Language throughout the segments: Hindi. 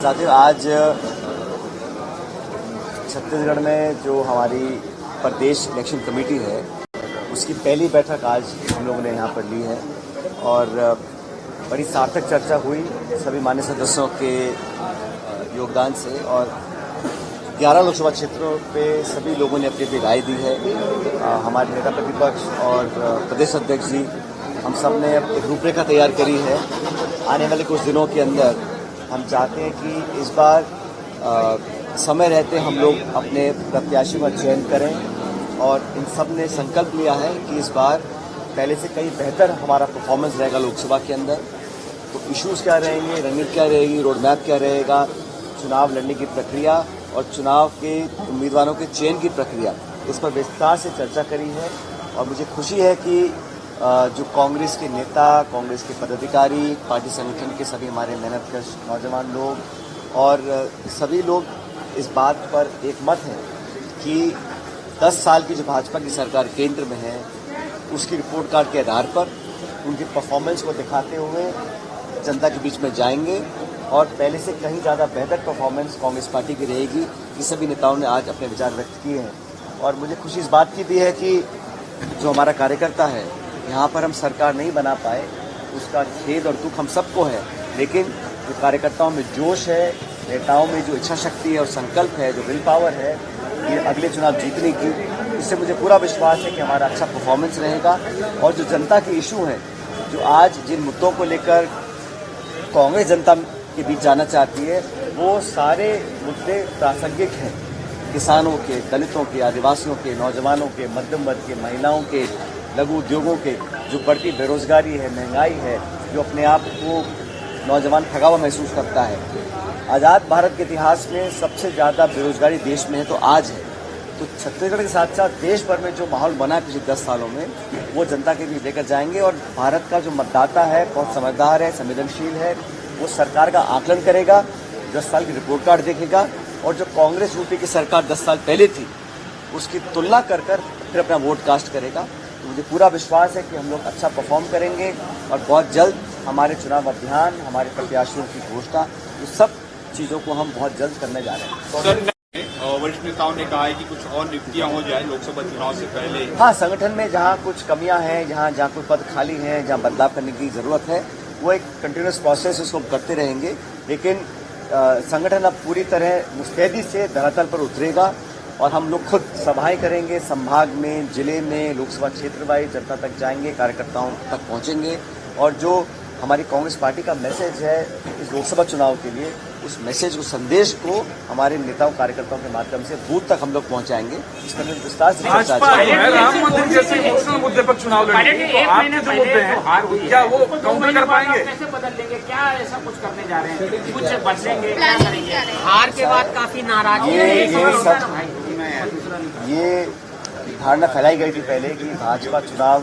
साथियों, आज छत्तीसगढ़ में जो हमारी प्रदेश इलेक्शन कमेटी है उसकी पहली बैठक आज हम लोगों ने यहाँ पर ली है और बड़ी सार्थक चर्चा हुई सभी मान्य सदस्यों के योगदान से और 11 लोकसभा क्षेत्रों पे सभी लोगों ने अपनी अपनी राय दी है। हमारे नेता प्रतिपक्ष और प्रदेश अध्यक्ष जी हम सब ने एक रूपरेखा तैयार करी है। आने वाले कुछ दिनों के अंदर हम चाहते हैं कि इस बार समय रहते हम लोग अपने प्रत्याशियों का चयन करें और इन सब ने संकल्प लिया है कि इस बार पहले से कहीं बेहतर हमारा परफॉर्मेंस रहेगा लोकसभा के अंदर। तो इश्यूज़ क्या रहेंगे, रणनीति क्या रहेगी, रोड मैप क्या रहेगा, चुनाव लड़ने की प्रक्रिया और चुनाव के उम्मीदवारों के चयन की प्रक्रिया, इस पर विस्तार से चर्चा करी है। और मुझे खुशी है कि जो कांग्रेस के नेता, कांग्रेस के पदाधिकारी, पार्टी संगठन के सभी हमारे मेहनतकश नौजवान लोग और सभी लोग इस बात पर एक मत हैं कि 10 साल की जो भाजपा की सरकार केंद्र में है उसकी रिपोर्ट कार्ड के आधार पर उनकी परफॉर्मेंस को दिखाते हुए जनता के बीच में जाएंगे और पहले से कहीं ज़्यादा बेहतर परफॉर्मेंस कांग्रेस पार्टी की रहेगी। ये सभी नेताओं ने आज अपने विचार व्यक्त किए हैं और मुझे खुशी इस बात की भी है कि जो हमारा कार्यकर्ता है यहाँ पर हम सरकार नहीं बना पाए, उसका खेद और दुख हम सबको है, लेकिन जो कार्यकर्ताओं में जोश है, नेताओं में जो इच्छा शक्ति है और संकल्प है, जो विल पावर है ये अगले चुनाव जीतने की, इससे मुझे पूरा विश्वास है कि हमारा अच्छा परफॉर्मेंस रहेगा। और जो जनता के इशू हैं, जो आज जिन मुद्दों को लेकर कांग्रेस जनता के बीच जाना चाहती है, वो सारे मुद्दे प्रासंगिक हैं। किसानों के, दलितों के, आदिवासियों के, नौजवानों के, मध्यम वर्ग के, महिलाओं के, लघु उद्योगों के, जो बढ़ती बेरोजगारी है, महंगाई है, जो अपने आप को नौजवान ठगा हुआ महसूस करता है। आज़ाद भारत के इतिहास में सबसे ज़्यादा बेरोजगारी देश में है तो आज है। तो छत्तीसगढ़ के साथ साथ देश भर में जो माहौल बना है पिछले 10 सालों में, वो जनता के बीच लेकर जाएंगे। और भारत का जो मतदाता है बहुत समझदार है, संवेदनशील है, वो सरकार का आकलन करेगा, 10 साल की रिपोर्ट कार्ड देखेगा और जो कांग्रेस यूपी की सरकार 10 साल पहले थी उसकी तुलना कर फिर अपना वोट कास्ट करेगा। तो मुझे पूरा विश्वास है कि हम लोग अच्छा परफॉर्म करेंगे और बहुत जल्द हमारे चुनाव अभियान, हमारे प्रत्याशियों की घोषणा, ये सब चीज़ों को हम बहुत जल्द करने जा रहे हैं। वरिष्ठ नेताओं ने कहा है कि कुछ और नियुक्तियां हो जाए लोकसभा चुनाव से पहले। हाँ, संगठन में जहाँ कुछ कमियां हैं, जहाँ कोई पद खाली हैं, जहाँ बदलाव करने की जरूरत है, वो एक कंटिन्यूस प्रोसेस उसको हम करते रहेंगे। लेकिन संगठन अब पूरी तरह मुस्तैदी से धरातल पर उतरेगा और हम लोग खुद सभाएं करेंगे, संभाग में, जिले में, लोकसभा क्षेत्र वाइज जनता तक जाएंगे, कार्यकर्ताओं तक पहुंचेंगे और जो हमारी कांग्रेस पार्टी का मैसेज है इस लोकसभा चुनाव के लिए, उस मैसेज को, संदेश को हमारे नेताओं कार्यकर्ताओं के माध्यम से बूथ तक हम लोग पहुंचाएंगे। इस पर विस्तार से चर्चा राम मंदिर जैसे इमोशनल मुद्दे पर चुनाव लड़ेंगे, आपके जो मुद्दे हैं क्या वो काउंटर कर पाएंगे? कैसे बदल लेंगे? क्या ऐसा कुछ करने जा रहे हैं? कुछ बदलेंगे, क्या करेंगे? हार के बाद काफी नाराज ये धारणा फैलाई गई थी पहले कि भाजपा चुनाव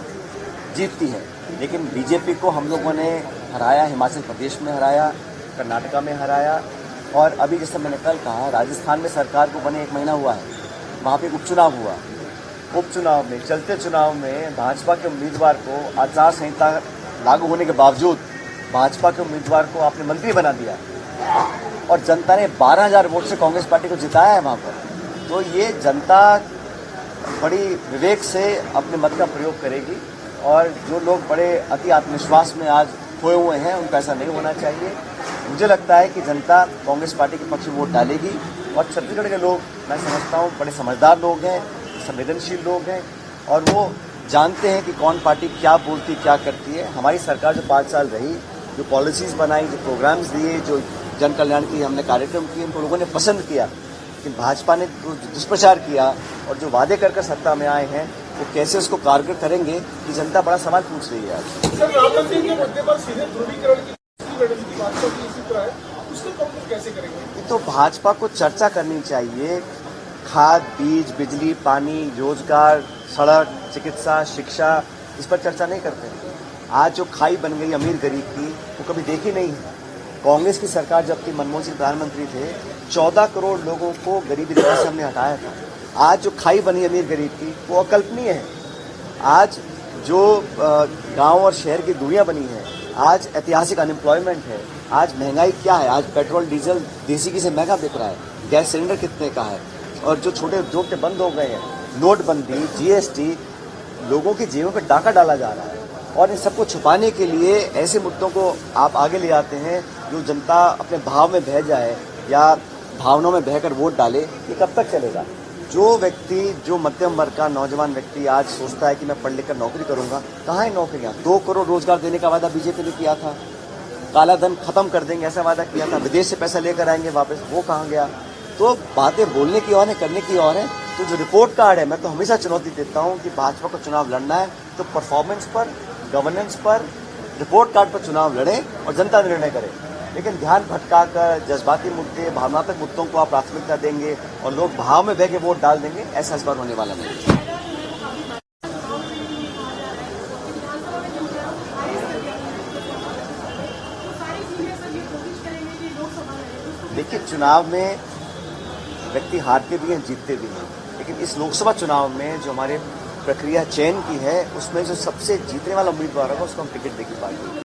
जीतती है, लेकिन बीजेपी को हम लोगों ने हराया, हिमाचल प्रदेश में हराया, कर्नाटका में हराया और अभी जैसे मैंने कल कहा राजस्थान में सरकार को बने 1 महीना हुआ है, वहाँ पे उपचुनाव हुआ। उपचुनाव में, चलते चुनाव में भाजपा के उम्मीदवार को आचार संहिता लागू होने के बावजूद भाजपा के उम्मीदवार को आपने मंत्री बना दिया और जनता ने 12,000 वोट से कांग्रेस पार्टी को जिताया है वहाँ पर। तो ये जनता बड़ी विवेक से अपने मत का प्रयोग करेगी और जो लोग बड़े अति आत्मविश्वास में आज खोए हुए हैं उनको ऐसा नहीं होना चाहिए। मुझे लगता है कि जनता कांग्रेस पार्टी के पक्ष में वोट डालेगी और छत्तीसगढ़ के लोग, मैं समझता हूँ, बड़े समझदार लोग हैं, संवेदनशील लोग हैं और वो जानते हैं कि कौन पार्टी क्या बोलती, क्या करती है। हमारी सरकार जो 5 साल रही, जो पॉलिसीज़ बनाई, जो प्रोग्राम्स दिए, जो जन कल्याण के हमने कार्यक्रम किए, उनको लोगों ने पसंद किया। लेकिन भाजपा ने दुष्प्रचार किया और जो वादे कर सत्ता में आए हैं वो कैसे उसको कारगर करेंगे, ये जनता बड़ा सवाल पूछ रही है आज। सर, राम मंदिर के मुद्दे पर सीधे ध्रुवीकरण की भाजपा की इसी तरह है, उसको काउंटर कैसे करेंगे? तो भाजपा को चर्चा करनी चाहिए। खाद, बीज, बिजली, पानी, रोजगार, सड़क, चिकित्सा, शिक्षा, इस पर चर्चा नहीं करते। आज जो खाई बन गई अमीर गरीब की, वो कभी देखी नहीं है। कांग्रेस की सरकार जब थी, मनमोहन सिंह प्रधानमंत्री थे, 14 करोड़ लोगों को गरीबी रेखा से हमने हटाया था। आज जो खाई बनी अमीर गरीब की, वो अकल्पनीय है। आज जो गांव और शहर की दूरियां बनी हैं, आज ऐतिहासिक अनएम्प्लॉयमेंट है, आज महंगाई क्या है, आज पेट्रोल डीजल देसी घी से महंगा बिक रहा है, गैस सिलेंडर कितने का है, और जो छोटे उद्योग के बंद हो गए हैं, नोटबंदी, जीएसटी, लोगों की जेबों पर डाका डाला जा रहा है। और इन सबको छुपाने के लिए ऐसे मुद्दों को आप आगे ले आते हैं जो जनता अपने भाव में बह जाए या भावनाओं में बहकर वोट डाले। ये कब तक चलेगा? जो व्यक्ति, जो मध्यम वर्ग का नौजवान व्यक्ति आज सोचता है कि मैं पढ़ लिख कर नौकरी करूंगा, कहाँ है नौकरियां? 2 करोड़ रोजगार देने का वादा बीजेपी ने किया था, काला धन खत्म कर देंगे ऐसा वादा किया था, विदेश से पैसा लेकर आएंगे वापस, वो कहाँ गया? तो बातें बोलने की और है, करने की और है। तो जो रिपोर्ट कार्ड है, मैं तो हमेशा चुनौती देता हूं कि भाजपा को चुनाव लड़ना है तो परफॉर्मेंस पर, गवर्नेंस पर, रिपोर्ट कार्ड पर चुनाव लड़ें और जनता निर्णय करे। लेकिन ध्यान भटकाकर जज्बाती मुद्दे, भावनात्मक मुद्दों को आप प्राथमिकता देंगे और लोग भाव में बह के वोट डाल देंगे, ऐसा इस बार होने वाला नहीं। देखिए, चुनाव में व्यक्ति हारते भी हैं, जीतते भी हैं, लेकिन इस लोकसभा चुनाव में जो हमारे प्रक्रिया चयन की है, उसमें जो सबसे जीतने वाला उम्मीदवार होगा उसको हम टिकट देके पाएंगे।